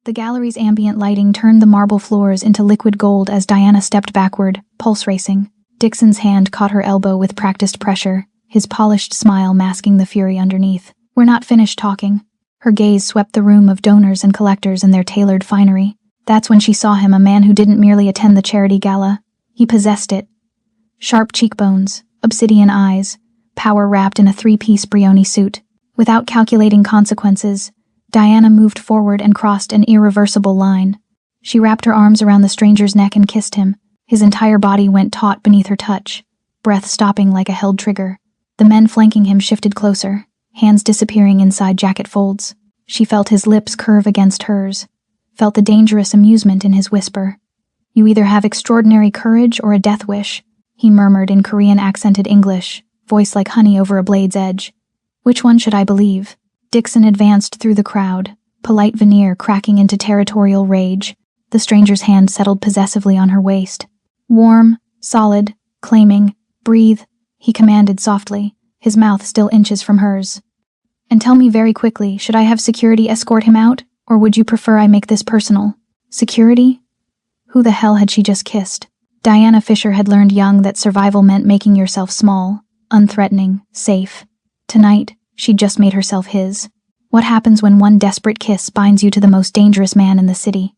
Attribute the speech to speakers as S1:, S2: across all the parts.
S1: The gallery's ambient lighting turned the marble floors into liquid gold as Diana stepped backward, pulse racing. Dixon's hand caught her elbow with practiced pressure, his polished smile masking the fury underneath. "We're not finished talking." Her gaze swept the room of donors and collectors in their tailored finery. That's when she saw him, a man who didn't merely attend the charity gala. He possessed it. Sharp cheekbones, obsidian eyes, power wrapped in a three-piece Brioni suit. Without calculating consequences, Diana moved forward and crossed an irreversible line. She wrapped her arms around the stranger's neck and kissed him. His entire body went taut beneath her touch, breath stopping like a held trigger. The men flanking him shifted closer, hands disappearing inside jacket folds. She felt his lips curve against hers, felt the dangerous amusement in his whisper. "You either have extraordinary courage or a death wish," he murmured in Korean-accented English, voice like honey over a blade's edge. "Which one should I believe?" Dixon advanced through the crowd, polite veneer cracking into territorial rage. The stranger's hand settled possessively on her waist. Warm, solid, claiming. "Breathe," he commanded softly, his mouth still inches from hers. "And tell me very quickly, should I have security escort him out, or would you prefer I make this personal?" Security? Who the hell had she just kissed? Diana Fisher had learned young that survival meant making yourself small, unthreatening, safe. Tonight, she'd just made herself his. What happens when one desperate kiss binds you to the most dangerous man in the city?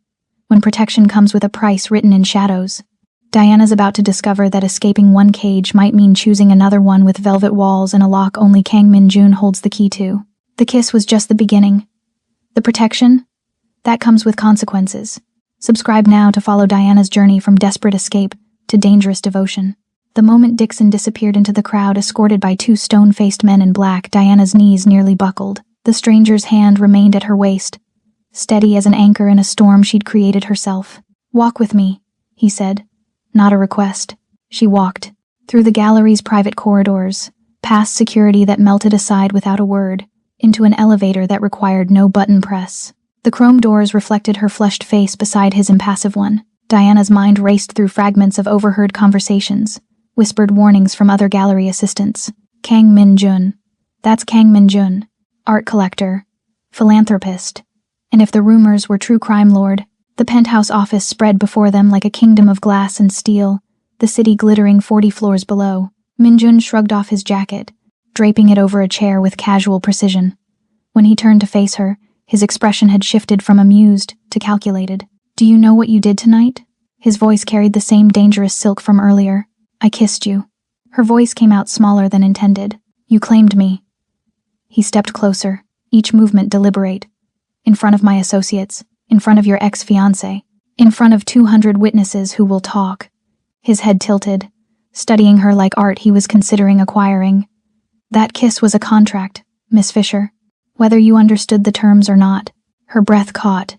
S1: When protection comes with a price written in shadows? Diana's about to discover that escaping one cage might mean choosing another one with velvet walls and a lock only Kang Min-jun holds the key to. The kiss was just the beginning. The protection? That comes with consequences. Subscribe now to follow Diana's journey from desperate escape to dangerous devotion. The moment Dixon disappeared into the crowd, escorted by two stone-faced men in black, Diana's knees nearly buckled. The stranger's hand remained at her waist, steady as an anchor in a storm she'd created herself. "Walk with me," he said. Not a request. She walked, through the gallery's private corridors, past security that melted aside without a word, into an elevator that required no button press. The chrome doors reflected her flushed face beside his impassive one. Diana's mind raced through fragments of overheard conversations, whispered warnings from other gallery assistants. Kang Min-jun. That's Kang Min-jun. Art collector. Philanthropist. And if the rumors were true, crime lord. The penthouse office spread before them like a kingdom of glass and steel, the city glittering 40 floors below. Min-jun shrugged off his jacket, draping it over a chair with casual precision. When he turned to face her, his expression had shifted from amused to calculated. "Do you know what you did tonight?" His voice carried the same dangerous silk from earlier. "I kissed you." Her voice came out smaller than intended. "You claimed me." He stepped closer, each movement deliberate. "In front of my associates. In front of your ex-fiancé. In front of 200 witnesses who will talk." His head tilted, studying her like art he was considering acquiring. "That kiss was a contract, Miss Fisher. Whether you understood the terms or not." Her breath caught.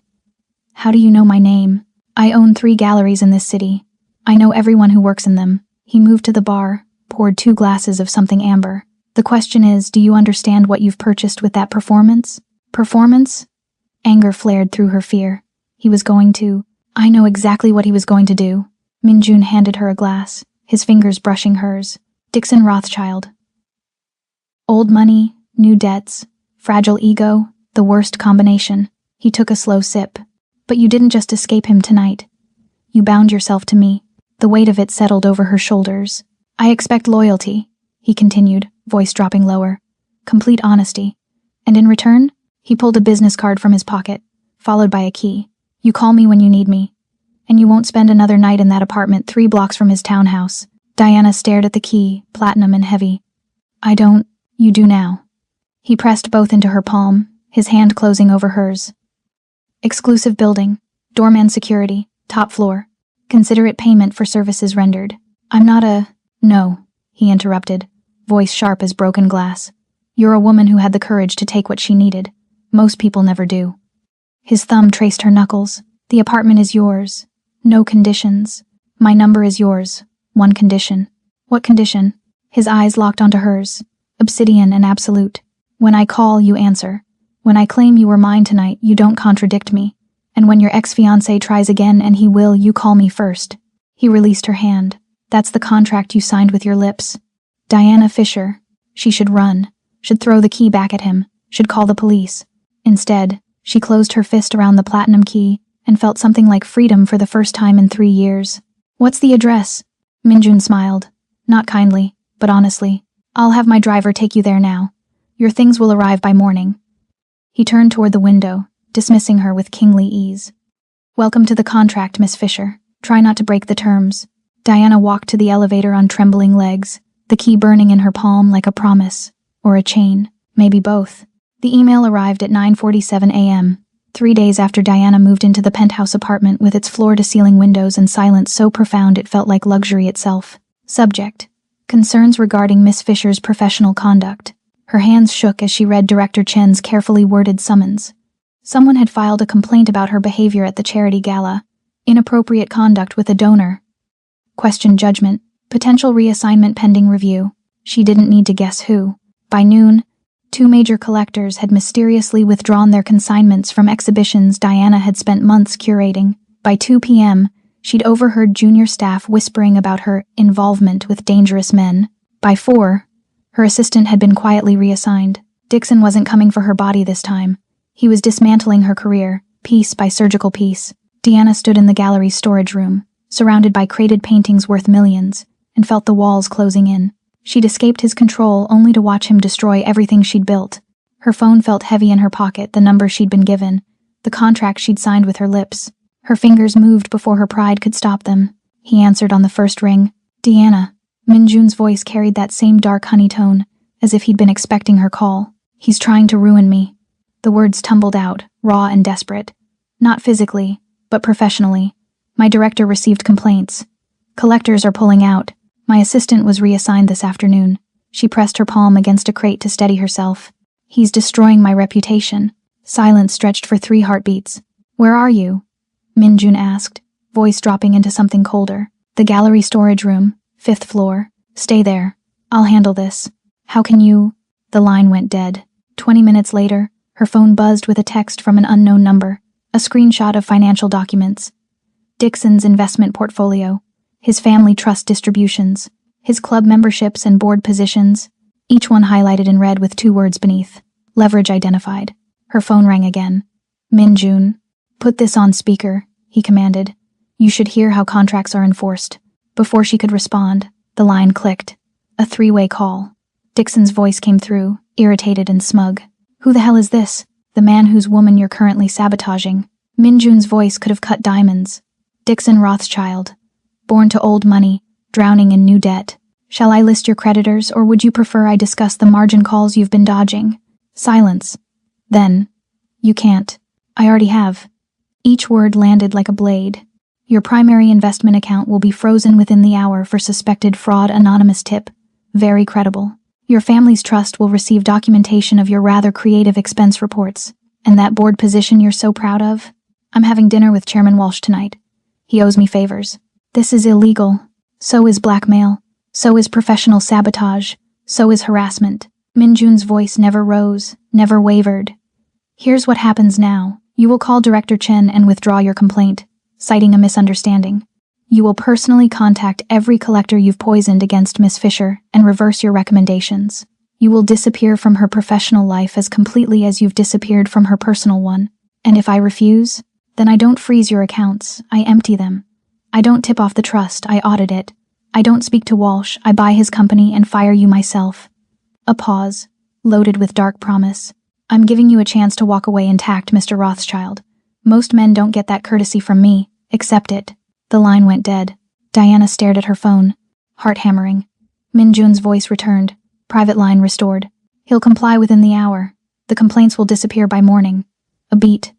S1: "How do you know my name? I own 3 galleries in this city. I know everyone who works in them." He moved to the bar, poured 2 glasses of something amber. "The question is, do you understand what you've purchased with that performance?" "Performance?" Anger flared through her fear. He was going to... I know exactly what he was going to do. Min-jun handed her a glass, his fingers brushing hers. Dixon Rothschild. Old money, new debts, fragile ego, the worst combination. He took a slow sip. "But you didn't just escape him tonight. You bound yourself to me." The weight of it settled over her shoulders. "I expect loyalty," he continued, voice dropping lower. "Complete honesty. And in return?" He pulled a business card from his pocket, followed by a key. "You call me when you need me. And you won't spend another night in that apartment 3 blocks from his townhouse." Diana stared at the key, platinum and heavy. "I don't. You do now." He pressed both into her palm, his hand closing over hers. "Exclusive building. Doorman security. Top floor. Consider it payment for services rendered." "I'm not a..." "No," he interrupted, voice sharp as broken glass. "You're a woman who had the courage to take what she needed. Most people never do." His thumb traced her knuckles. "The apartment is yours. No conditions. My number is yours. One condition." "What condition?" His eyes locked onto hers, obsidian and absolute. "When I call, you answer. When I claim you were mine tonight, you don't contradict me. And when your ex-fiancé tries again, and he will, you call me first." He released her hand. "That's the contract you signed with your lips." Diana Fisher. She should run, should throw the key back at him, should call the police. Instead, She closed her fist around the platinum key and felt something like freedom for the first time in 3 years. "What's the address?" Minjun smiled. Not kindly, but honestly. "I'll have my driver take you there now. Your things will arrive by morning." He turned toward the window, dismissing her with kingly ease. "Welcome to the contract, Miss Fisher. Try not to break the terms." Diana walked to the elevator on trembling legs, the key burning in her palm like a promise, or a chain, maybe both. The email arrived at 9:47 a.m., 3 days after Diana moved into the penthouse apartment with its floor-to-ceiling windows and silence so profound it felt like luxury itself. Subject: concerns regarding Miss Fisher's professional conduct. Her hands shook as she read Director Chen's carefully worded summons. Someone had filed a complaint about her behavior at the charity gala. Inappropriate conduct with a donor. Question judgment. Potential reassignment pending review. She didn't need to guess who. By noon, 2 major collectors had mysteriously withdrawn their consignments from exhibitions Diana had spent months curating. By 2 p.m., she'd overheard junior staff whispering about her involvement with dangerous men. By 4, her assistant had been quietly reassigned. Dixon wasn't coming for her body this time. He was dismantling her career, piece by surgical piece. Diana stood in the gallery's storage room, surrounded by crated paintings worth millions, and felt the walls closing in. She'd escaped his control only to watch him destroy everything she'd built. Her phone felt heavy in her pocket, the number she'd been given, the contract she'd signed with her lips. Her fingers moved before her pride could stop them. He answered on the first ring. "Deanna." Minjun's voice carried that same dark honey tone, as if he'd been expecting her call. "He's trying to ruin me." The words tumbled out, raw and desperate. "Not physically, but professionally. My director received complaints. Collectors are pulling out. My assistant was reassigned this afternoon." She pressed her palm against a crate to steady herself. "He's destroying my reputation." Silence stretched for 3 heartbeats. "Where are you?" Minjun asked, voice dropping into something colder. "The gallery storage room, 5th floor. Stay there. I'll handle this." "How can you?" The line went dead. 20 minutes later, her phone buzzed with a text from an unknown number, a screenshot of financial documents. Dixon's investment portfolio, his family trust distributions, his club memberships and board positions, each one highlighted in red with 2 words beneath. Leverage identified. Her phone rang again. "Minjun." "Put this on speaker," he commanded. "You should hear how contracts are enforced." Before she could respond, the line clicked. A 3-way call. Dixon's voice came through, irritated and smug. "Who the hell is this? The man whose woman you're currently sabotaging." Minjun's voice could have cut diamonds. "Dixon Rothschild. Born to old money, drowning in new debt. Shall I list your creditors, or would you prefer I discuss the margin calls you've been dodging?" Silence. Then, "You can't. I already have." Each word landed like a blade. "Your primary investment account will be frozen within the hour for suspected fraud. Anonymous tip. Very credible. Your family's trust will receive documentation of your rather creative expense reports. And that board position you're so proud of? I'm having dinner with Chairman Walsh tonight. He owes me favors. This is illegal. So is blackmail. So is professional sabotage. So is harassment." Minjun's voice never rose, never wavered. "Here's what happens now. You will call Director Chen and withdraw your complaint, citing a misunderstanding. You will personally contact every collector you've poisoned against Miss Fisher and reverse your recommendations. You will disappear from her professional life as completely as you've disappeared from her personal one. And if I refuse, then I don't freeze your accounts, I empty them. I don't tip off the trust, I audit it. I don't speak to Walsh, I buy his company and fire you myself." A pause, loaded with dark promise. "I'm giving you a chance to walk away intact, Mr. Rothschild. Most men don't get that courtesy from me. Accept it." The line went dead. Diana stared at her phone, heart hammering. Minjun's voice returned, private line restored. "He'll comply within the hour. The complaints will disappear by morning." A beat.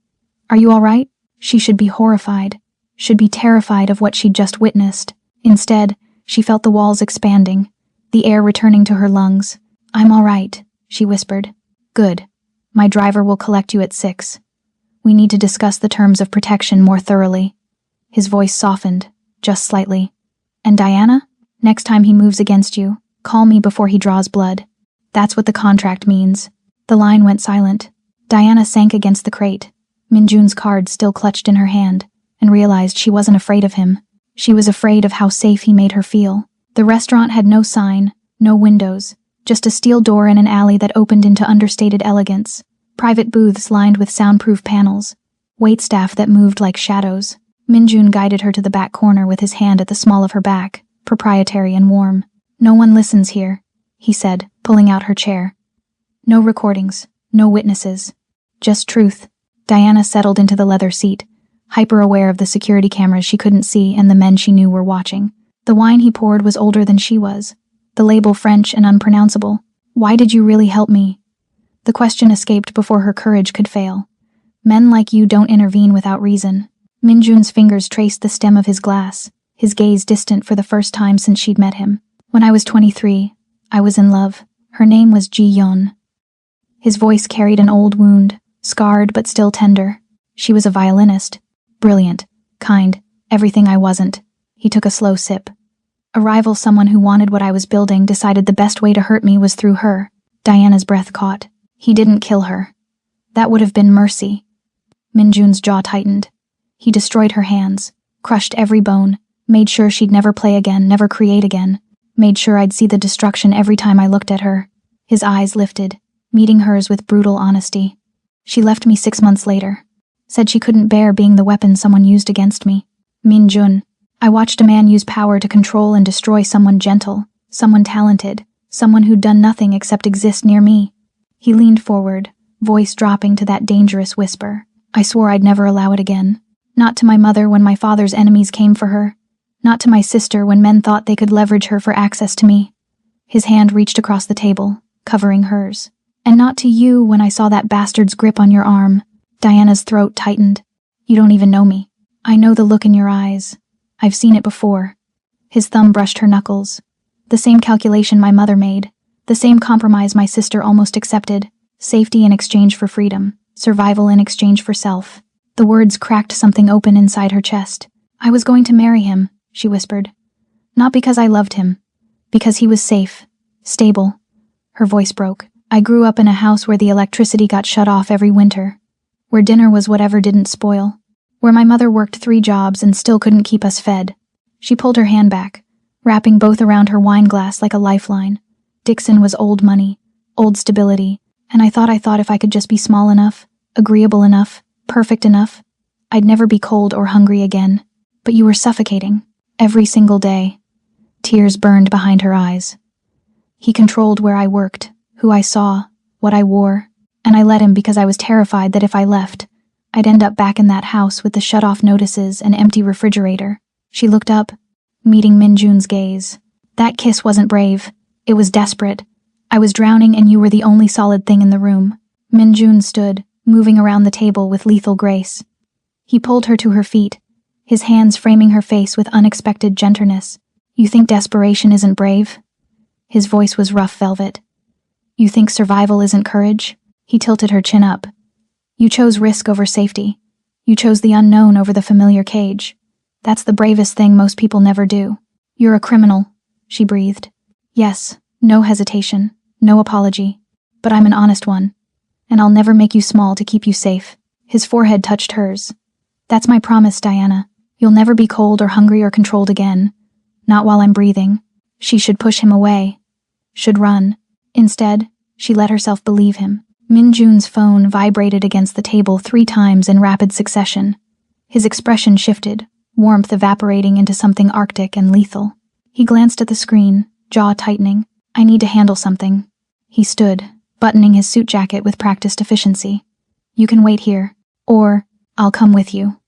S1: "Are you all right?" She should be horrified, should be terrified of what she'd just witnessed. Instead, she felt the walls expanding, the air returning to her lungs. "I'm all right," she whispered. "Good. My driver will collect you at 6. We need to discuss the terms of protection more thoroughly." His voice softened, just slightly. "And Diana? Next time he moves against you, call me before he draws blood. That's what the contract means." The line went silent. Diana sank against the crate, Minjun's card still clutched in her hand, and realized she wasn't afraid of him. She was afraid of how safe he made her feel. The restaurant had no sign, no windows, just a steel door in an alley that opened into understated elegance. Private booths lined with soundproof panels, waitstaff that moved like shadows. Minjun guided her to the back corner with his hand at the small of her back, proprietary and warm. "No one listens here," he said, pulling out her chair. "No recordings, no witnesses. Just truth." Diana settled into the leather seat, hyper-aware of the security cameras she couldn't see and the men she knew were watching. The wine he poured was older than she was, the label French and unpronounceable. "Why did you really help me?" The question escaped before her courage could fail. "Men like you don't intervene without reason." Minjun's fingers traced the stem of his glass, his gaze distant for the first time since she'd met him. "When I was 23, I was in love. Her name was Ji-yeon." His voice carried an old wound, scarred but still tender. "She was a violinist. Brilliant, kind, everything I wasn't." He took a slow sip. "A rival, someone who wanted what I was building, decided the best way to hurt me was through her." Diana's breath caught. "He didn't kill her. That would have been mercy." Minjun's jaw tightened. He destroyed her hands, crushed every bone, made sure she'd never play again, never create again, made sure I'd see the destruction every time I looked at her. His eyes lifted, meeting hers with brutal honesty. "She left me 6 months later. Said she couldn't bear being the weapon someone used against me." "Minjun, I watched a man use power to control and destroy someone gentle, someone talented, someone who'd done nothing except exist near me." He leaned forward, voice dropping to that dangerous whisper. "I swore I'd never allow it again. Not to my mother when my father's enemies came for her. Not to my sister when men thought they could leverage her for access to me." His hand reached across the table, covering hers. "And not to you when I saw that bastard's grip on your arm." Diana's throat tightened. "You don't even know me. I know the look in your eyes. I've seen it before." His thumb brushed her knuckles. "The same calculation my mother made. The same compromise my sister almost accepted. Safety in exchange for freedom. Survival in exchange for self." The words cracked something open inside her chest. "I was going to marry him," she whispered. "Not because I loved him. Because he was safe. Stable." Her voice broke. "I grew up in a house where the electricity got shut off every winter. Where dinner was whatever didn't spoil. Where my mother worked 3 jobs and still couldn't keep us fed." She pulled her hand back, wrapping both around her wine glass like a lifeline. "Dixon was old money, old stability, and I thought if I could just be small enough, agreeable enough, perfect enough, I'd never be cold or hungry again. But you were suffocating, every single day." Tears burned behind her eyes. "He controlled where I worked, who I saw, what I wore, and I let him because I was terrified that if I left, I'd end up back in that house with the shut-off notices and empty refrigerator." She looked up, meeting Minjun's gaze. "That kiss wasn't brave. It was desperate. I was drowning and you were the only solid thing in the room." Minjun stood, moving around the table with lethal grace. He pulled her to her feet, his hands framing her face with unexpected gentleness. "You think desperation isn't brave?" His voice was rough velvet. "You think survival isn't courage?" He tilted her chin up. "You chose risk over safety. You chose the unknown over the familiar cage. That's the bravest thing most people never do." "You're a criminal," she breathed. "Yes, no hesitation, no apology. But I'm an honest one. And I'll never make you small to keep you safe." His forehead touched hers. "That's my promise, Diana. You'll never be cold or hungry or controlled again. Not while I'm breathing." She should push him away. Should run. Instead, she let herself believe him. Minjun's phone vibrated against the table 3 times in rapid succession. His expression shifted, warmth evaporating into something arctic and lethal. He glanced at the screen, jaw tightening. "I need to handle something." He stood, buttoning his suit jacket with practiced efficiency. "You can wait here. Or, I'll come with you."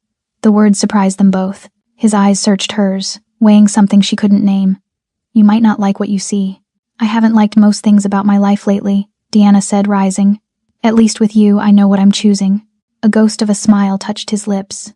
S1: The words surprised them both. His eyes searched hers, weighing something she couldn't name. "You might not like what you see." "I haven't liked most things about my life lately," Deanna said, rising. "At least with you, I know what I'm choosing." A ghost of a smile touched his lips.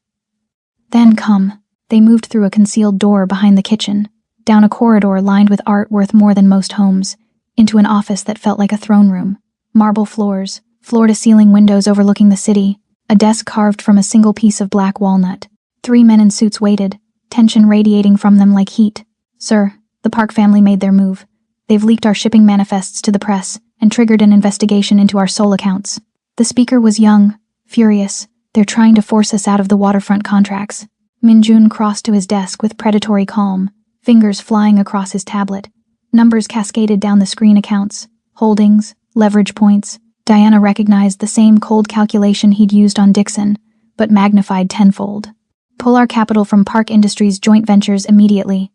S1: "Then come." They moved through a concealed door behind the kitchen, down a corridor lined with art worth more than most homes, into an office that felt like a throne room. Marble floors, floor-to-ceiling windows overlooking the city, a desk carved from a single piece of black walnut. 3 men in suits waited, tension radiating from them like heat. "Sir, the Park family made their move. They've leaked our shipping manifests to the press and triggered an investigation into our Seoul accounts." The speaker was young, furious. "They're trying to force us out of the waterfront contracts." Minjun crossed to his desk with predatory calm, fingers flying across his tablet. Numbers cascaded down the screen: accounts, holdings, leverage points, Diana recognized the same cold calculation he'd used on Dixon, but magnified tenfold. Pull our capital from Park Industries joint ventures immediately.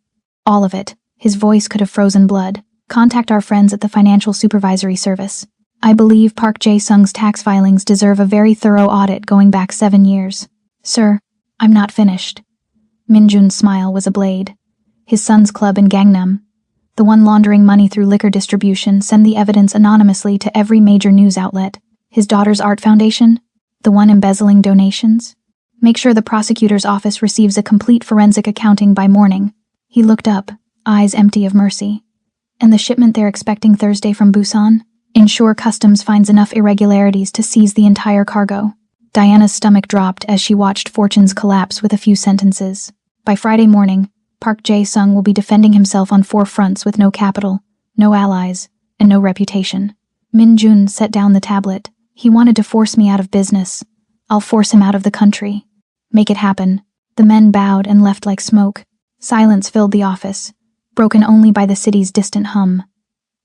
S1: All of it. His voice could have frozen blood. Contact our friends at the Financial Supervisory Service. I believe Park Jae-sung's tax filings deserve a very thorough audit going back 7 years. Sir, I'm not finished. Min-jun's smile was a blade. His son's club in Gangnam, the one laundering money through liquor distribution, send the evidence anonymously to every major news outlet. His daughter's art foundation, the one embezzling donations. Make sure the prosecutor's office receives a complete forensic accounting by morning. He looked up, eyes empty of mercy. And the shipment they're expecting Thursday from Busan? Ensure customs finds enough irregularities to seize the entire cargo. Diana's stomach dropped as she watched fortunes collapse with a few sentences. By Friday morning, Park Jae-sung will be defending himself on 4 fronts with no capital, no allies, and no reputation. Min-jun set down the tablet. He wanted to force me out of business. I'll force him out of the country. Make it happen. The men bowed and left like smoke. Silence filled the office, broken only by the city's distant hum.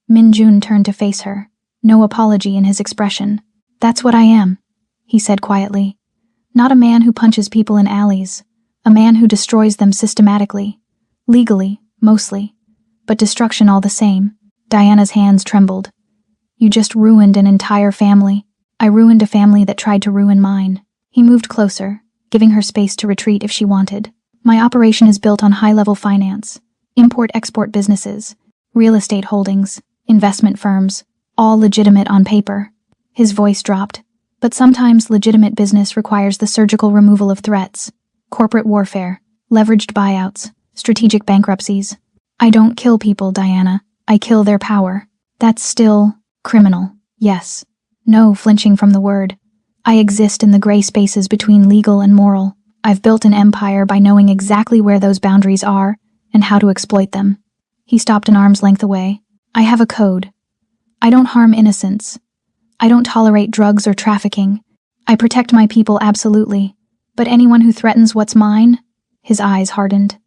S1: Min-jun turned to face her, no apology in his expression. That's what I am, he said quietly. Not a man who punches people in alleys, a man who destroys them systematically, legally, mostly, but destruction all the same. Diana's hands trembled. You just ruined an entire family. I ruined a family that tried to ruin mine. He moved closer, giving her space to retreat if she wanted. My operation is built on high-level finance, import-export businesses, real estate holdings, investment firms, all legitimate on paper. His voice dropped. But sometimes legitimate business requires the surgical removal of threats, corporate warfare, leveraged buyouts, strategic bankruptcies. I don't kill people, Diana. I kill their power. That's still criminal, yes. No flinching from the word. I exist in the gray spaces between legal and moral. I've built an empire by knowing exactly where those boundaries are and how to exploit them. He stopped an arm's length away. I have a code. I don't harm innocents. I don't tolerate drugs or trafficking. I protect my people absolutely. But anyone who threatens what's mine, his eyes hardened.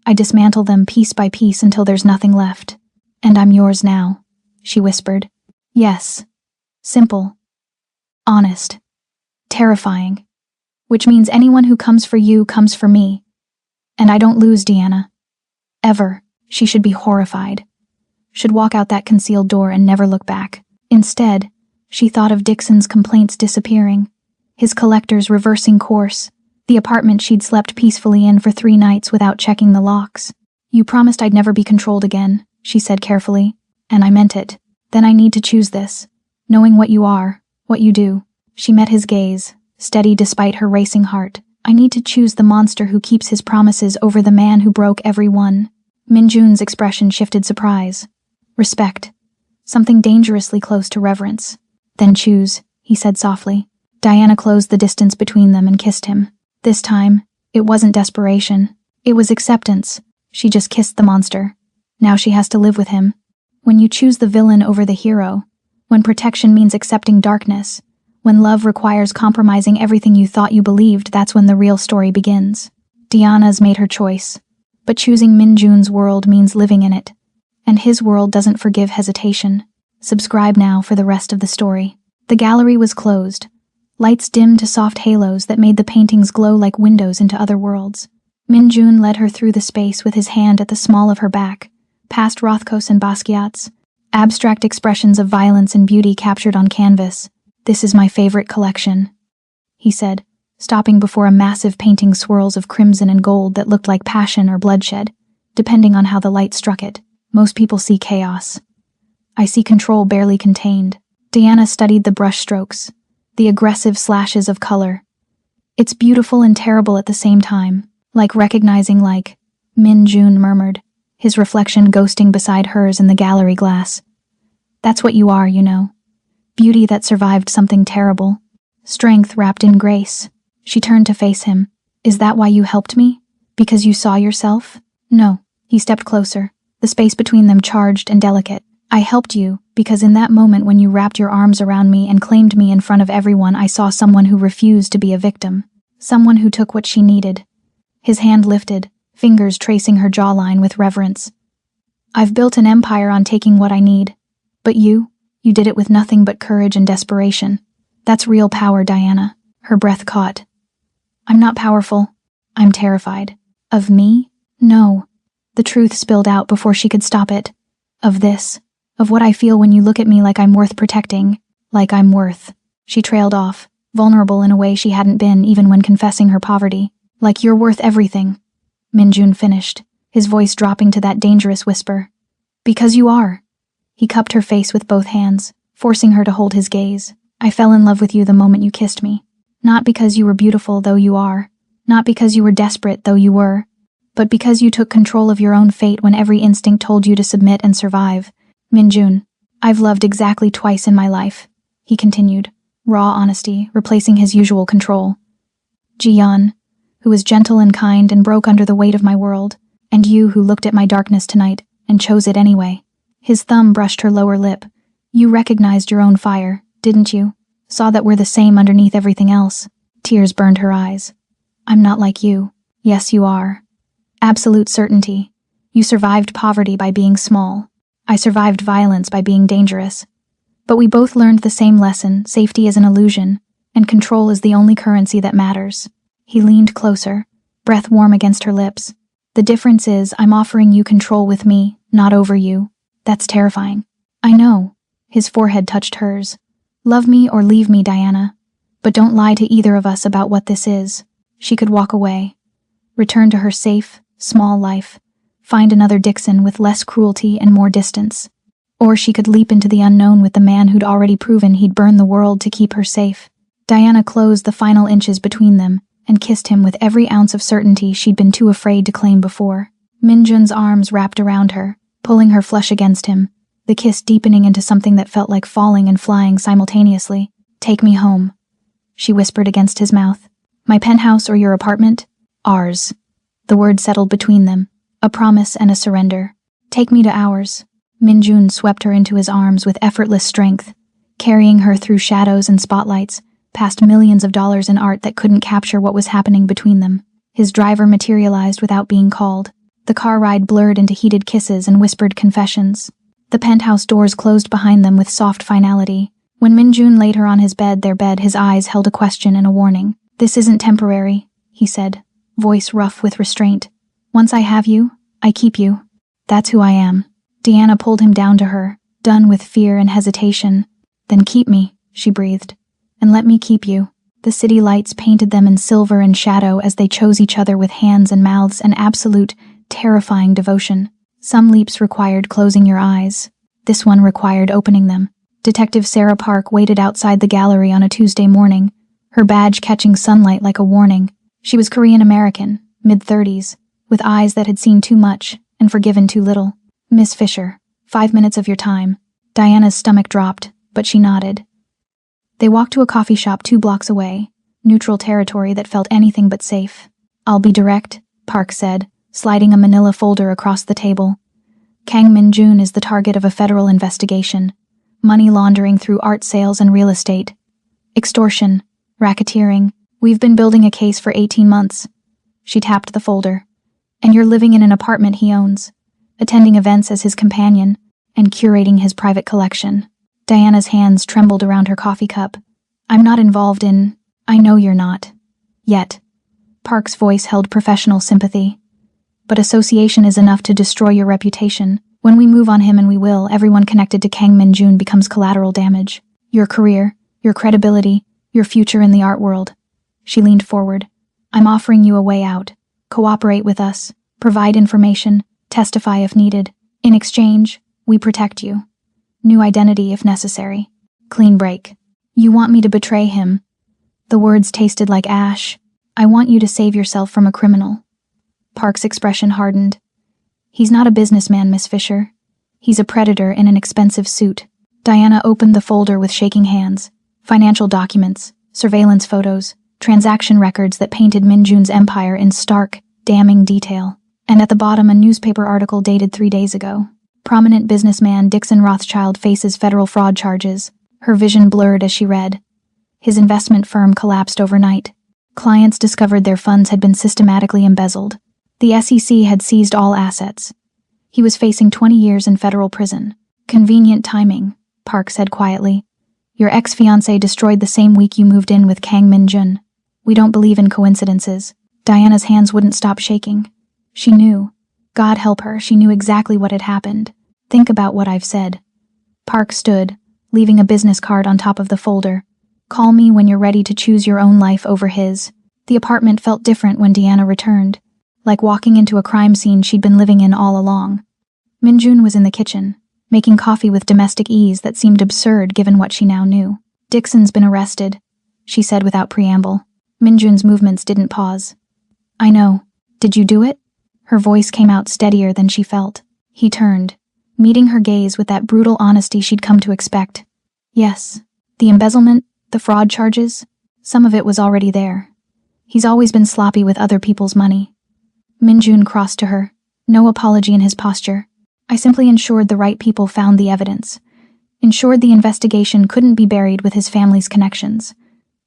S1: I dismantle them piece by piece until there's nothing left. And I'm yours now, she whispered. Yes. Simple. Honest. Terrifying. Which means anyone who comes for you comes for me. And I don't lose, Deanna. Ever. She should be horrified. Should walk out that concealed door and never look back. Instead, she thought of Dixon's complaints disappearing, his collectors reversing course, the apartment she'd slept peacefully in for 3 nights without checking the locks. You promised I'd never be controlled again, she said carefully, and I meant it. Then I need to choose this, knowing what you are, what you do. She met his gaze, steady despite her racing heart. I need to choose the monster who keeps his promises over the man who broke every one. Min-jun's expression shifted surprise. Respect. Something dangerously close to reverence. Then choose, he said softly. Diana closed the distance between them and kissed him. This time, it wasn't desperation. It was acceptance. She just kissed the monster. Now she has to live with him. When you choose the villain over the hero, when protection means accepting darkness, when love requires compromising everything you thought you believed, that's when the real story begins. Diana's made her choice. But choosing Min-jun's world means living in it. And his world doesn't forgive hesitation. Subscribe now for the rest of the story. The gallery was closed. Lights dimmed to soft halos that made the paintings glow like windows into other worlds. Min-jun led her through the space with his hand at the small of her back, past Rothkos and Basquiat's, abstract expressions of violence and beauty captured on canvas. This is my favorite collection, he said, stopping before a massive painting swirls of crimson and gold that looked like passion or bloodshed, depending on how the light struck it. Most people see chaos. I see control barely contained. Diana studied the brush strokes, the aggressive slashes of color. It's beautiful and terrible at the same time, like recognizing like, Min-jun murmured, his reflection ghosting beside hers in the gallery glass. That's what you are, you know. Beauty that survived something terrible. Strength wrapped in grace. She turned to face him. Is that why you helped me? Because you saw yourself? No. He stepped closer, the space between them charged and delicate. I helped you, because in that moment when you wrapped your arms around me and claimed me in front of everyone, I saw someone who refused to be a victim. Someone who took what she needed. His hand lifted, fingers tracing her jawline with reverence. I've built an empire on taking what I need. But you You did it with nothing but courage and desperation. That's real power, Diana. Her breath caught. I'm not powerful. I'm terrified. Of me? No. The truth spilled out before she could stop it. Of this. Of what I feel when you look at me like I'm worth protecting. Like I'm worth. She trailed off, vulnerable in a way she hadn't been even when confessing her poverty. Like you're worth everything. Minjun finished, his voice dropping to that dangerous whisper. Because you are. He cupped her face with both hands, forcing her to hold his gaze. I fell in love with you the moment you kissed me. Not because you were beautiful, though you are. Not because you were desperate, though you were. But because you took control of your own fate when every instinct told you to submit and survive. Minjun, I've loved exactly twice in my life, he continued, raw honesty replacing his usual control. Jiyan, who was gentle and kind and broke under the weight of my world, and you who looked at my darkness tonight and chose it anyway. His thumb brushed her lower lip. You recognized your own fire, didn't you? Saw that we're the same underneath everything else. Tears burned her eyes. I'm not like you. Yes, you are. Absolute certainty. You survived poverty by being small. I survived violence by being dangerous. But we both learned the same lesson: safety is an illusion, and control is the only currency that matters. He leaned closer, breath warm against her lips. The difference is I'm offering you control with me, not over you. That's terrifying. I know. His forehead touched hers. Love me or leave me, Diana. But don't lie to either of us about what this is. She could walk away. Return to her safe, small life. Find another Dixon with less cruelty and more distance. Or she could leap into the unknown with the man who'd already proven he'd burn the world to keep her safe. Diana closed the final inches between them and kissed him with every ounce of certainty she'd been too afraid to claim before. Minjun's arms wrapped around her, pulling her flush against him, the kiss deepening into something that felt like falling and flying simultaneously. Take me home, she whispered against his mouth. My penthouse or your apartment? Ours. The word settled between them, a promise and a surrender. Take me to ours. Minjun swept her into his arms with effortless strength, carrying her through shadows and spotlights, past millions of dollars in art that couldn't capture what was happening between them. His driver materialized without being called. The car ride blurred into heated kisses and whispered confessions. The penthouse doors closed behind them with soft finality. When Minjun laid her on his bed, his eyes held a question and a warning. This isn't temporary, he said, voice rough with restraint. Once I have you, I keep you. That's who I am. Diana pulled him down to her, done with fear and hesitation. Then keep me, she breathed. And let me keep you. The city lights painted them in silver and shadow as they chose each other with hands and mouths and absolute, terrifying devotion. Some leaps required closing your eyes. This one required opening them. Detective Sarah Park waited outside the gallery on a Tuesday morning, her badge catching sunlight like a warning. She was Korean-American, mid-30s, with eyes that had seen too much and forgiven too little. Miss Fisher, 5 minutes of your time. Diana's stomach dropped, but she nodded. They walked to a coffee shop 2 blocks away, neutral territory that felt anything but safe. I'll be direct, Park said, sliding a manila folder across the table. Kang Minjun is the target of a federal investigation. Money laundering through art sales and real estate. Extortion. Racketeering. We've been building a case for 18 months. She tapped the folder. And you're living in an apartment he owns, attending events as his companion, and curating his private collection. Diana's hands trembled around her coffee cup. I'm not involved in... I know you're not. Yet. Park's voice held professional sympathy. But association is enough to destroy your reputation. When we move on him, and we will, everyone connected to Kang Minjun becomes collateral damage. Your career, your credibility, your future in the art world. She leaned forward. I'm offering you a way out. Cooperate with us. Provide information. Testify if needed. In exchange, we protect you. New identity if necessary. Clean break. You want me to betray him? The words tasted like ash. I want you to save yourself from a criminal. Park's expression hardened. He's not a businessman, Miss Fisher. He's a predator in an expensive suit. Diana opened the folder with shaking hands. Financial documents, surveillance photos, transaction records that painted Minjun's empire in stark, damning detail. And at the bottom, a newspaper article dated 3 days ago. Prominent businessman Dixon Rothschild faces federal fraud charges. Her vision blurred as she read. His investment firm collapsed overnight. Clients discovered their funds had been systematically embezzled. The SEC had seized all assets. He was facing 20 years in federal prison. Convenient timing. Park said quietly. Your ex-fiancé destroyed the same week you moved in with Kang Min-jun. We don't believe in coincidences. Diana's hands wouldn't stop shaking. She knew. God help her, she knew exactly what had happened. Think about what I've said. Park stood, leaving a business card on top of the folder. Call me when you're ready to choose your own life over his. The apartment felt different when Deanna returned, like walking into a crime scene she'd been living in all along. Min-jun was in the kitchen, making coffee with domestic ease that seemed absurd given what she now knew. Dixon's been arrested, she said without preamble. Min-jun's movements didn't pause. I know. Did you do it? Her voice came out steadier than she felt. He turned, meeting her gaze with that brutal honesty she'd come to expect. Yes. The embezzlement, the fraud charges, some of it was already there. He's always been sloppy with other people's money. Min-jun crossed to her, no apology in his posture. I simply ensured the right people found the evidence. Ensured the investigation couldn't be buried with his family's connections.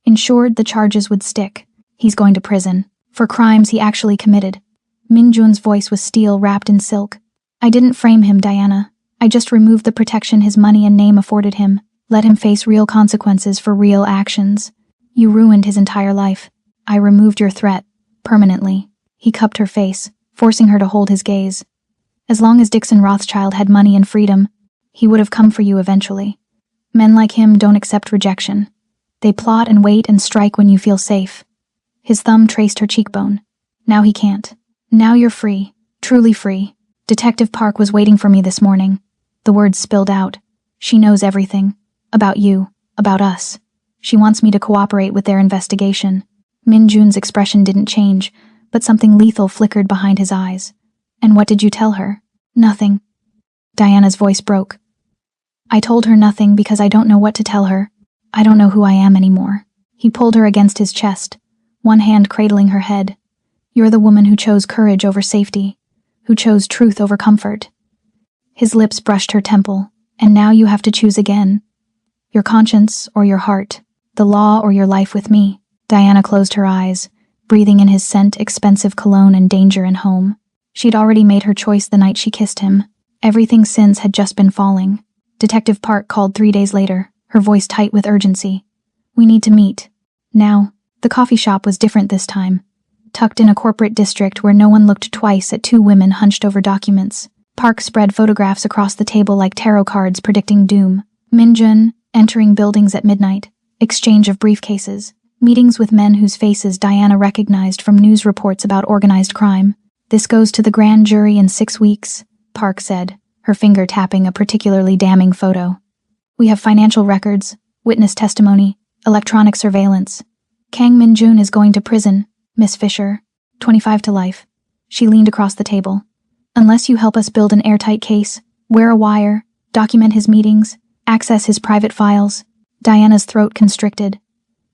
S1: Ensured the charges would stick. He's going to prison. For crimes he actually committed. Min-jun's voice was steel wrapped in silk. I didn't frame him, Diana. I just removed the protection his money and name afforded him. Let him face real consequences for real actions. You ruined his entire life. I removed your threat. Permanently. He cupped her face, forcing her to hold his gaze. As long as Dixon Rothschild had money and freedom, he would have come for you eventually. Men like him don't accept rejection. They plot and wait and strike when you feel safe. His thumb traced her cheekbone. Now he can't. Now you're free. Truly free. Detective Park was waiting for me this morning. The words spilled out. She knows everything. About you. About us. She wants me to cooperate with their investigation. Min-jun's expression didn't change, but something lethal flickered behind his eyes. And what did you tell her? Nothing. Diana's voice broke. I told her nothing because I don't know what to tell her. I don't know who I am anymore. He pulled her against his chest, one hand cradling her head. You're the woman who chose courage over safety, who chose truth over comfort. His lips brushed her temple, and now you have to choose again. Your conscience or your heart, the law or your life with me. Diana closed her eyes, breathing in his scent, expensive cologne and danger and home. She'd already made her choice the night she kissed him. Everything since had just been falling. Detective Park called 3 days later, her voice tight with urgency. We need to meet. Now. The coffee shop was different this time. Tucked in a corporate district where no one looked twice at two women hunched over documents. Park spread photographs across the table like tarot cards predicting doom. Min-jun, entering buildings at midnight. Exchange of briefcases. Meetings with men whose faces Diana recognized from news reports about organized crime. This goes to the grand jury in 6 weeks, Park said, her finger tapping a particularly damning photo. We have financial records, witness testimony, electronic surveillance. Kang Min-jun is going to prison, Miss Fisher. 25 to life. She leaned across the table. Unless you help us build an airtight case, wear a wire, document his meetings, access his private files. Diana's throat constricted.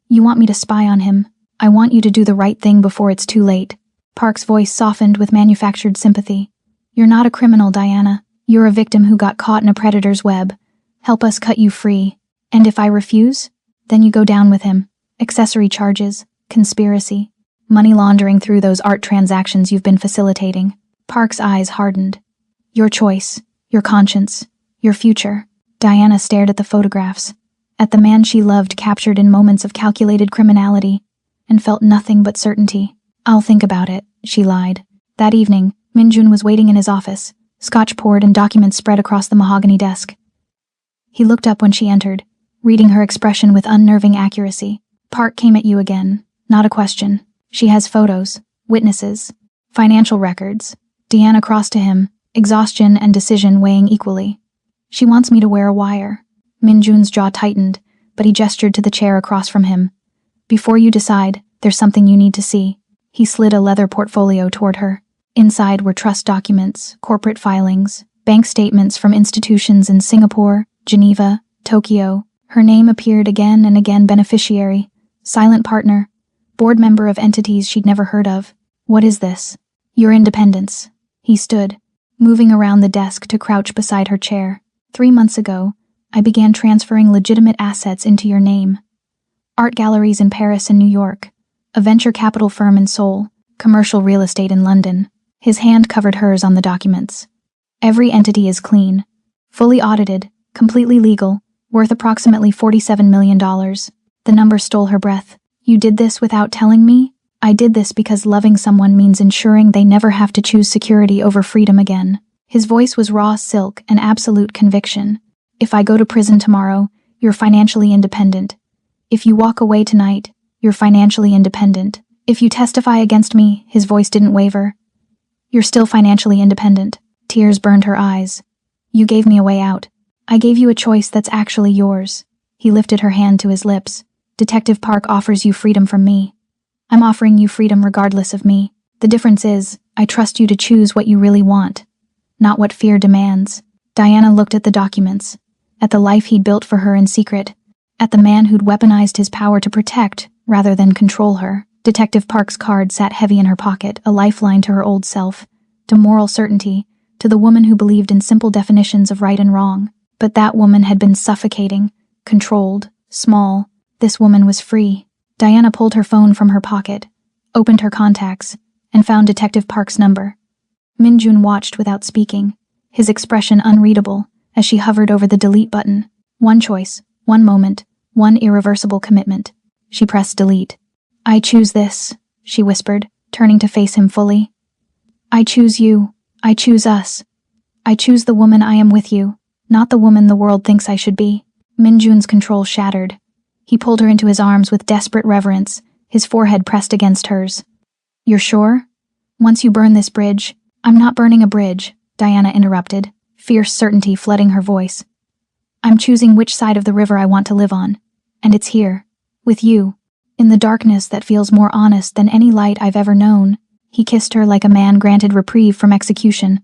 S1: You want me to spy on him. I want you to do the right thing before it's too late. Park's voice softened with manufactured sympathy. You're not a criminal, Diana. You're a victim who got caught in a predator's web. Help us cut you free. And if I refuse, then you go down with him. Accessory charges, conspiracy, money laundering through those art transactions you've been facilitating. Park's eyes hardened. Your choice, your conscience, your future. Diana stared at the photographs, at the man she loved captured in moments of calculated criminality, and felt nothing but certainty. I'll think about it, she lied. That evening, Min-jun was waiting in his office, scotch poured and documents spread across the mahogany desk. He looked up when she entered, reading her expression with unnerving accuracy. Park came at you again. Not a question. She has photos, witnesses, financial records. Deanna crossed to him, exhaustion and decision weighing equally. She wants me to wear a wire. Min-jun's jaw tightened, but he gestured to the chair across from him. Before you decide, there's something you need to see. He slid a leather portfolio toward her. Inside were trust documents, corporate filings, bank statements from institutions in Singapore, Geneva, Tokyo. Her name appeared again and again: beneficiary, silent partner, board member of entities she'd never heard of. What is this? Your independence. He stood, moving around the desk to crouch beside her chair. 3 months ago, I began transferring legitimate assets into your name. Art galleries in Paris and New York, a venture capital firm in Seoul, commercial real estate in London. His hand covered hers on the documents. Every entity is clean, fully audited, completely legal, worth approximately $47 million. The number stole her breath. You did this without telling me? I did this because loving someone means ensuring they never have to choose security over freedom again. His voice was raw silk and absolute conviction. If I go to prison tomorrow, you're financially independent. If you walk away tonight, you're financially independent. If you testify against me, his voice didn't waver. You're still financially independent. Tears burned her eyes. You gave me a way out. I gave you a choice that's actually yours. He lifted her hand to his lips. Detective Park offers you freedom from me. I'm offering you freedom regardless of me. The difference is, I trust you to choose what you really want, not what fear demands. Diana looked at the documents, at the life he'd built for her in secret, at the man who'd weaponized his power to protect rather than control her. Detective Park's card sat heavy in her pocket, a lifeline to her old self, to moral certainty, to the woman who believed in simple definitions of right and wrong. But that woman had been suffocating, controlled, small. This woman was free. Diana pulled her phone from her pocket, opened her contacts, and found Detective Park's number. Minjun watched without speaking, his expression unreadable as she hovered over the delete button. One choice, one moment, one irreversible commitment. She pressed delete. I choose this, she whispered, turning to face him fully. I choose you. I choose us. I choose the woman I am with you, not the woman the world thinks I should be. Minjun's control shattered. He pulled her into his arms with desperate reverence, his forehead pressed against hers. You're sure? Once you burn this bridge— I'm not burning a bridge, Diana interrupted, fierce certainty flooding her voice. I'm choosing which side of the river I want to live on. And it's here, with you, in the darkness that feels more honest than any light I've ever known. He kissed her like a man granted reprieve from execution,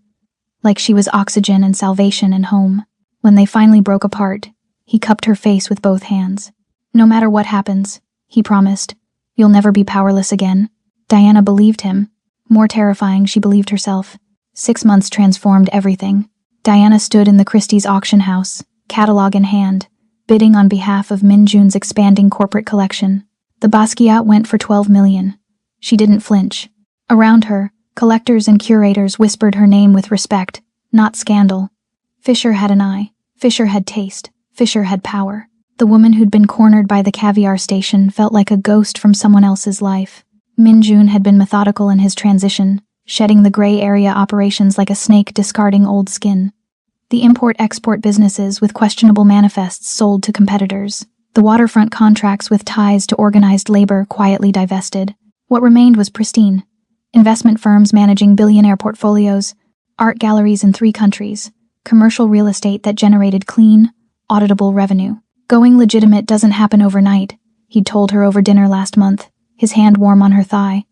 S1: like she was oxygen and salvation and home. When they finally broke apart, he cupped her face with both hands. No matter what happens, he promised, you'll never be powerless again. Diana believed him. More terrifying, she believed herself. 6 months transformed everything. Diana stood in the Christie's auction house, catalog in hand, bidding on behalf of Minjun's expanding corporate collection. The Basquiat went for $12 million. She didn't flinch. Around her, collectors and curators whispered her name with respect, not scandal. Fisher had an eye. Fisher had taste. Fisher had power. The woman who'd been cornered by the caviar station felt like a ghost from someone else's life. Minjun had been methodical in his transition, shedding the gray area operations like a snake discarding old skin. The import-export businesses with questionable manifests sold to competitors. The waterfront contracts with ties to organized labor quietly divested. What remained was pristine. Investment firms managing billionaire portfolios, art galleries in 3 countries, commercial real estate that generated clean, auditable revenue. Going legitimate doesn't happen overnight, he'd told her over dinner last month, his hand warm on her thigh.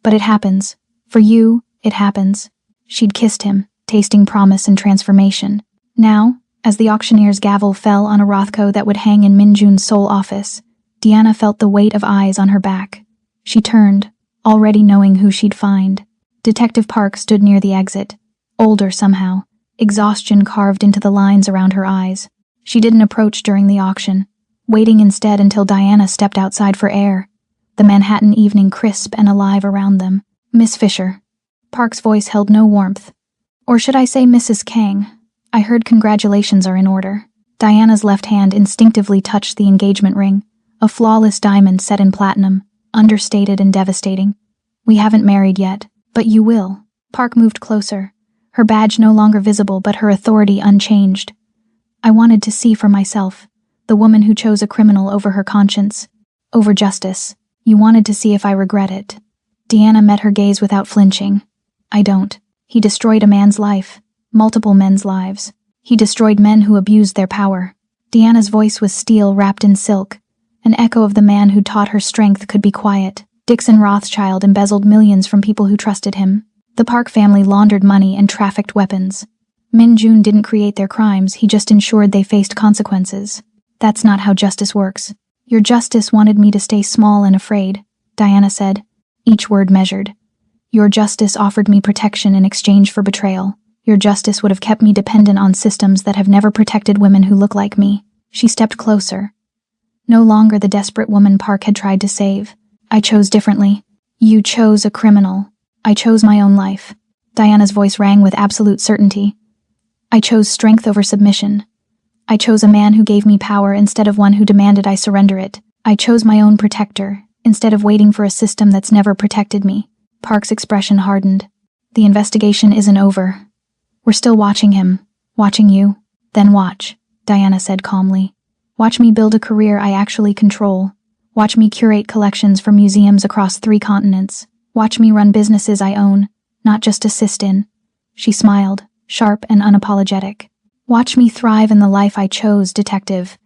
S1: But it happens. For you, it happens. She'd kissed him, tasting promise and transformation. Now, as the auctioneer's gavel fell on a Rothko that would hang in Minjun's sole office, Diana felt the weight of eyes on her back. She turned, already knowing who she'd find. Detective Park stood near the exit, older somehow, exhaustion carved into the lines around her eyes. She didn't approach during the auction, waiting instead until Diana stepped outside for air, the Manhattan evening crisp and alive around them. Miss Fisher. Park's voice held no warmth. Or should I say Mrs. Kang? I heard congratulations are in order. Diana's left hand instinctively touched the engagement ring, a flawless diamond set in platinum, understated and devastating. We haven't married yet, but you will. Park moved closer, her badge no longer visible but her authority unchanged. I wanted to see for myself, the woman who chose a criminal over her conscience, over justice. You wanted to see if I regret it. Diana met her gaze without flinching. I don't. He destroyed a man's life, multiple men's lives. He destroyed men who abused their power. Diana's voice was steel wrapped in silk, an echo of the man who taught her strength could be quiet. Dixon Rothschild embezzled millions from people who trusted him. The Park family laundered money and trafficked weapons. Minjun didn't create their crimes, he just ensured they faced consequences. That's not how justice works. Your justice wanted me to stay small and afraid, Diana said, each word measured. Your justice offered me protection in exchange for betrayal. Your justice would have kept me dependent on systems that have never protected women who look like me. She stepped closer. No longer the desperate woman Park had tried to save. I chose differently. You chose a criminal. I chose my own life. Diana's voice rang with absolute certainty. I chose strength over submission. I chose a man who gave me power instead of one who demanded I surrender it. I chose my own protector, instead of waiting for a system that's never protected me. Park's expression hardened. The investigation isn't over. We're still watching him. Watching you. Then watch, Diana said calmly. Watch me build a career I actually control. Watch me curate collections for museums across 3 continents. Watch me run businesses I own, not just assist in. She smiled, sharp and unapologetic. Watch me thrive in the life I chose, detective.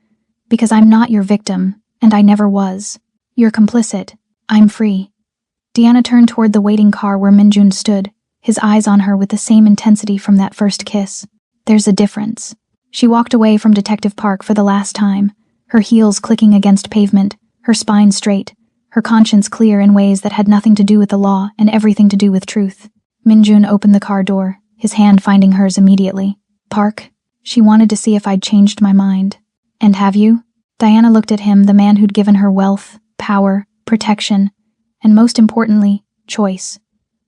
S1: Because I'm not your victim, and I never was. You're complicit. I'm free. Deanna turned toward the waiting car where Minjun stood, his eyes on her with the same intensity from that first kiss. There's a difference. She walked away from Detective Park for the last time, her heels clicking against pavement, her spine straight, her conscience clear in ways that had nothing to do with the law and everything to do with truth. Minjun opened the car door, his hand finding hers immediately. Park? She wanted to see if I'd changed my mind. And have you? Diana looked at him, the man who'd given her wealth, power, protection, and most importantly, choice.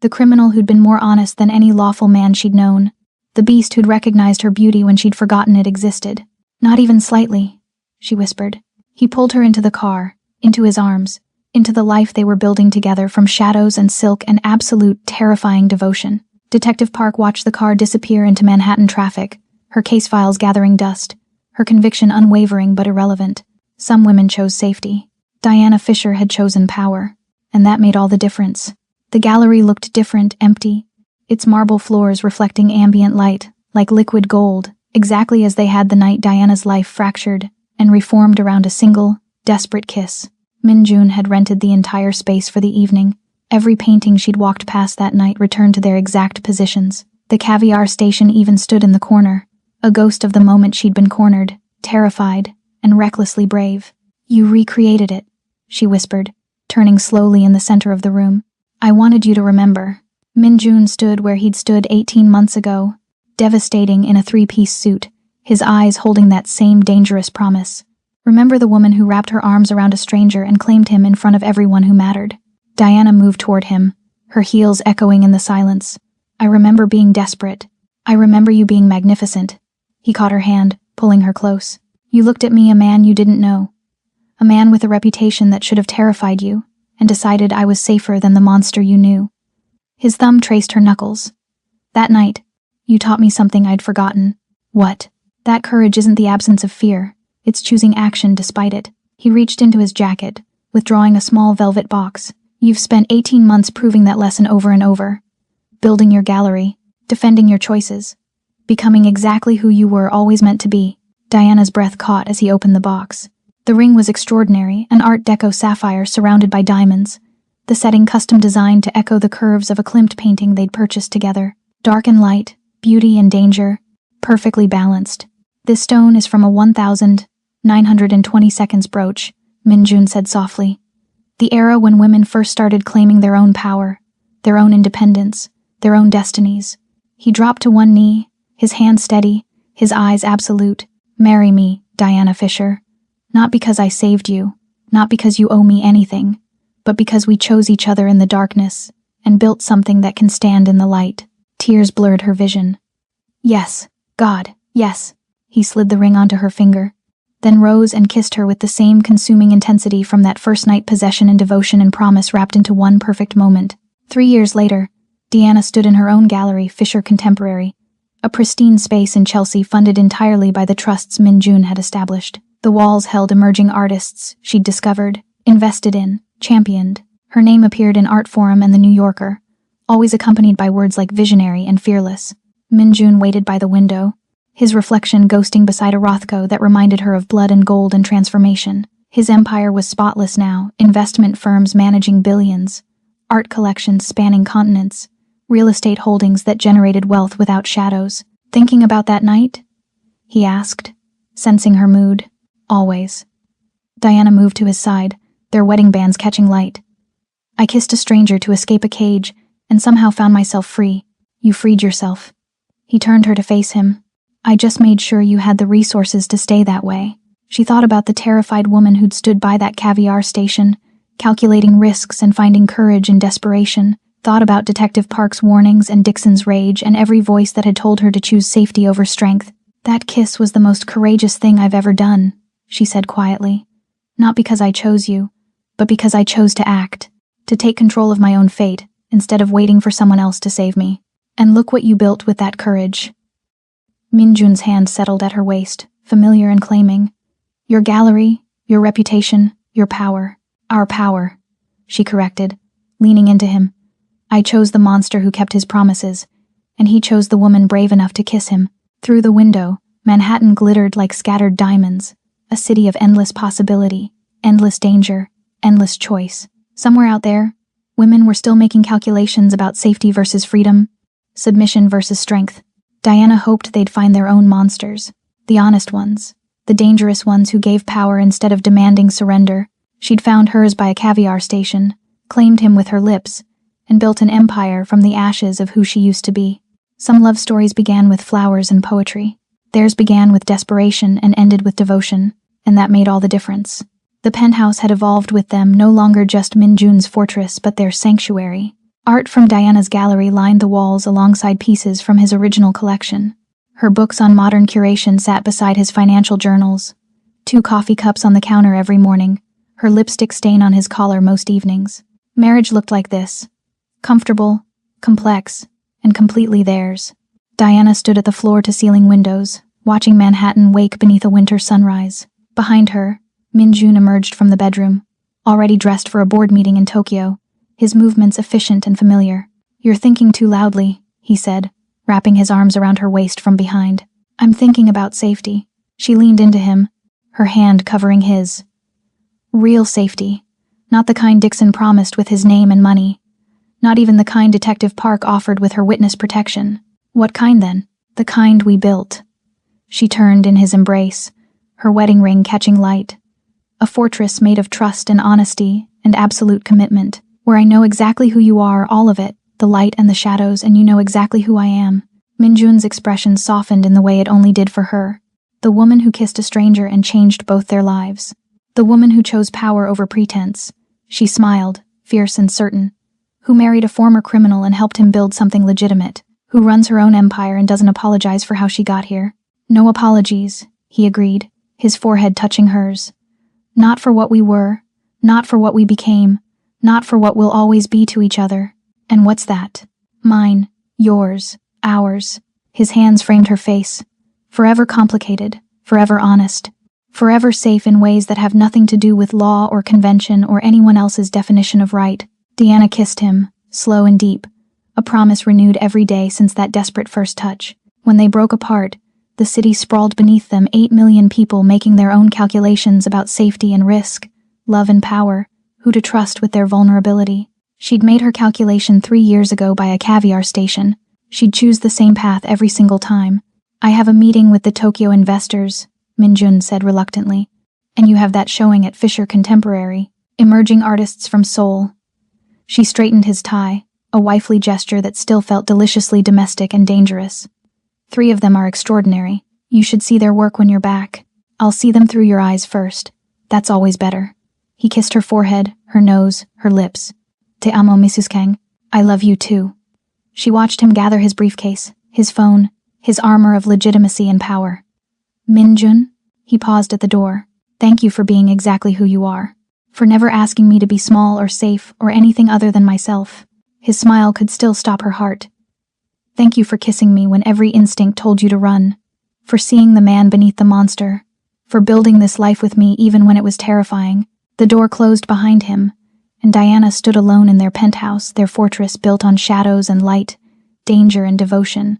S1: The criminal who'd been more honest than any lawful man she'd known. The beast who'd recognized her beauty when she'd forgotten it existed. Not even slightly, she whispered. He pulled her into the car, into his arms, into the life they were building together from shadows and silk and absolute terrifying devotion. Detective Park watched the car disappear into Manhattan traffic, her case files gathering dust, her conviction unwavering but irrelevant. Some women chose safety. Diana Fisher had chosen power, and that made all the difference. The gallery looked different, empty, its marble floors reflecting ambient light, like liquid gold, exactly as they had the night Diana's life fractured and reformed around a single, desperate kiss. Minjun had rented the entire space for the evening. Every painting she'd walked past that night returned to their exact positions. The caviar station even stood in the corner, a ghost of the moment she'd been cornered, terrified, and recklessly brave. You recreated it, she whispered, turning slowly in the center of the room. I wanted you to remember. Minjun stood where he'd stood 18 months ago, devastating in a 3-piece suit, his eyes holding that same dangerous promise. Remember the woman who wrapped her arms around a stranger and claimed him in front of everyone who mattered? Diana moved toward him, her heels echoing in the silence. I remember being desperate. I remember you being magnificent. He caught her hand, pulling her close. You looked at me, a man you didn't know. A man with a reputation that should have terrified you, and decided I was safer than the monster you knew. His thumb traced her knuckles. That night, you taught me something I'd forgotten. What? That courage isn't the absence of fear. It's choosing action despite it. He reached into his jacket, withdrawing a small velvet box. You've spent 18 months proving that lesson over and over. Building your gallery, defending your choices, becoming exactly who you were always meant to be. Diana's breath caught as he opened the box. The ring was extraordinary, an Art Deco sapphire surrounded by diamonds, the setting custom designed to echo the curves of a Klimt painting they'd purchased together. Dark and light, beauty and danger, perfectly balanced. This stone is from a 1,920 brooch, Minjun said softly. The era when women first started claiming their own power, their own independence, their own destinies. He dropped to one knee, his hand steady, his eyes absolute. Marry me, Diana Fisher. Not because I saved you, not because you owe me anything, but because we chose each other in the darkness and built something that can stand in the light. Tears blurred her vision. Yes, God, yes. He slid the ring onto her finger, then rose and kissed her with the same consuming intensity from that first night, possession and devotion and promise wrapped into one perfect moment. 3 years later, Deanna stood in her own gallery, Fisher Contemporary, a pristine space in Chelsea funded entirely by the trusts Minjun had established. The walls held emerging artists she'd discovered, invested in, championed. Her name appeared in Art Forum and The New Yorker, always accompanied by words like visionary and fearless. Minjun waited by the window, his reflection ghosting beside a Rothko that reminded her of blood and gold and transformation. His empire was spotless now, investment firms managing billions, art collections spanning continents, real estate holdings that generated wealth without shadows. Thinking about that night? He asked, sensing her mood. Always. Diana moved to his side, their wedding bands catching light. I kissed a stranger to escape a cage, and somehow found myself free. You freed yourself. He turned her to face him. I just made sure you had the resources to stay that way. She thought about the terrified woman who'd stood by that caviar station, calculating risks and finding courage in desperation, thought about Detective Park's warnings and Dixon's rage and every voice that had told her to choose safety over strength. That kiss was the most courageous thing I've ever done, she said quietly. Not because I chose you, but because I chose to act, to take control of my own fate, instead of waiting for someone else to save me. And look what you built with that courage. Minjun's hand settled at her waist, familiar and claiming. Your gallery, your reputation, your power. Our power, she corrected, leaning into him. I chose the monster who kept his promises, and he chose the woman brave enough to kiss him. Through the window, Manhattan glittered like scattered diamonds, a city of endless possibility, endless danger, endless choice. Somewhere out there, women were still making calculations about safety versus freedom, submission versus strength. Diana hoped they'd find their own monsters, the honest ones, the dangerous ones who gave power instead of demanding surrender. She'd found hers by a caviar station, claimed him with her lips, and built an empire from the ashes of who she used to be. Some love stories began with flowers and poetry. Theirs began with desperation and ended with devotion, and that made all the difference. The penthouse had evolved with them, no longer just Minjun's fortress but their sanctuary. Art from Diana's gallery lined the walls alongside pieces from his original collection. Her books on modern curation sat beside his financial journals. 2 coffee cups on the counter every morning, her lipstick stain on his collar most evenings. Marriage looked like this. Comfortable, complex, and completely theirs. Diana stood at the floor-to-ceiling windows, watching Manhattan wake beneath a winter sunrise. Behind her, Minjun emerged from the bedroom, already dressed for a board meeting in Tokyo, his movements efficient and familiar. You're thinking too loudly, he said, wrapping his arms around her waist from behind. I'm thinking about safety. She leaned into him, her hand covering his. Real safety. Not the kind Dixon promised with his name and money. Not even the kind Detective Park offered with her witness protection. What kind then? The kind we built. She turned in his embrace, her wedding ring catching light. A fortress made of trust and honesty and absolute commitment, where I know exactly who you are, all of it, the light and the shadows, and you know exactly who I am. Minjun's expression softened in the way it only did for her. The woman who kissed a stranger and changed both their lives. The woman who chose power over pretense. She smiled, fierce and certain. Who married a former criminal and helped him build something legitimate. Who runs her own empire and doesn't apologize for how she got here. No apologies, he agreed, his forehead touching hers. Not for what we were, not for what we became, not for what we'll always be to each other. And what's that? Mine, yours, ours. His hands framed her face. Forever complicated, forever honest, forever safe in ways that have nothing to do with law or convention or anyone else's definition of right. Diana kissed him, slow and deep, a promise renewed every day since that desperate first touch. When they broke apart, the city sprawled beneath them, 8 million people making their own calculations about safety and risk, love and power, who to trust with their vulnerability. She'd made her calculation 3 years ago by a caviar station. She'd choose the same path every single time. I have a meeting with the Tokyo investors, Minjun said reluctantly. And you have that showing at Fisher Contemporary, emerging artists from Seoul. She straightened his tie, a wifely gesture that still felt deliciously domestic and dangerous. 3 of them are extraordinary. You should see their work when you're back. I'll see them through your eyes first. That's always better. He kissed her forehead, her nose, her lips. Te amo, Mrs. Kang. I love you too. She watched him gather his briefcase, his phone, his armor of legitimacy and power. Minjun? He paused at the door. Thank you for being exactly who you are. For never asking me to be small or safe or anything other than myself. His smile could still stop her heart. Thank you for kissing me when every instinct told you to run. For seeing the man beneath the monster. For building this life with me even when it was terrifying. The door closed behind him, and Diana stood alone in their penthouse, their fortress built on shadows and light, danger and devotion.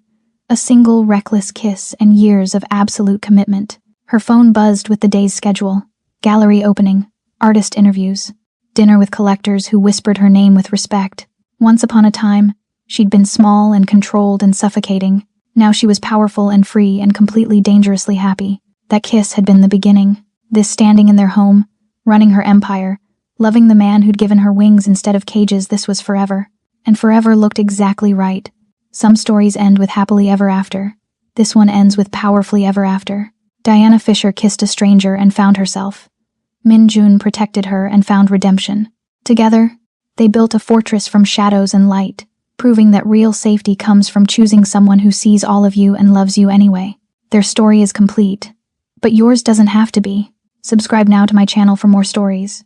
S1: A single reckless kiss and years of absolute commitment. Her phone buzzed with the day's schedule. Gallery opening, artist interviews, dinner with collectors who whispered her name with respect. Once upon a time, she'd been small and controlled and suffocating. Now she was powerful and free and completely dangerously happy. That kiss had been the beginning. This standing in their home, running her empire, loving the man who'd given her wings instead of cages, this was forever. And forever looked exactly right. Some stories end with happily ever after. This one ends with powerfully ever after. Diana Fisher kissed a stranger and found herself. Minjun protected her and found redemption. Together, they built a fortress from shadows and light, proving that real safety comes from choosing someone who sees all of you and loves you anyway. Their story is complete. But yours doesn't have to be. Subscribe now to my channel for more stories.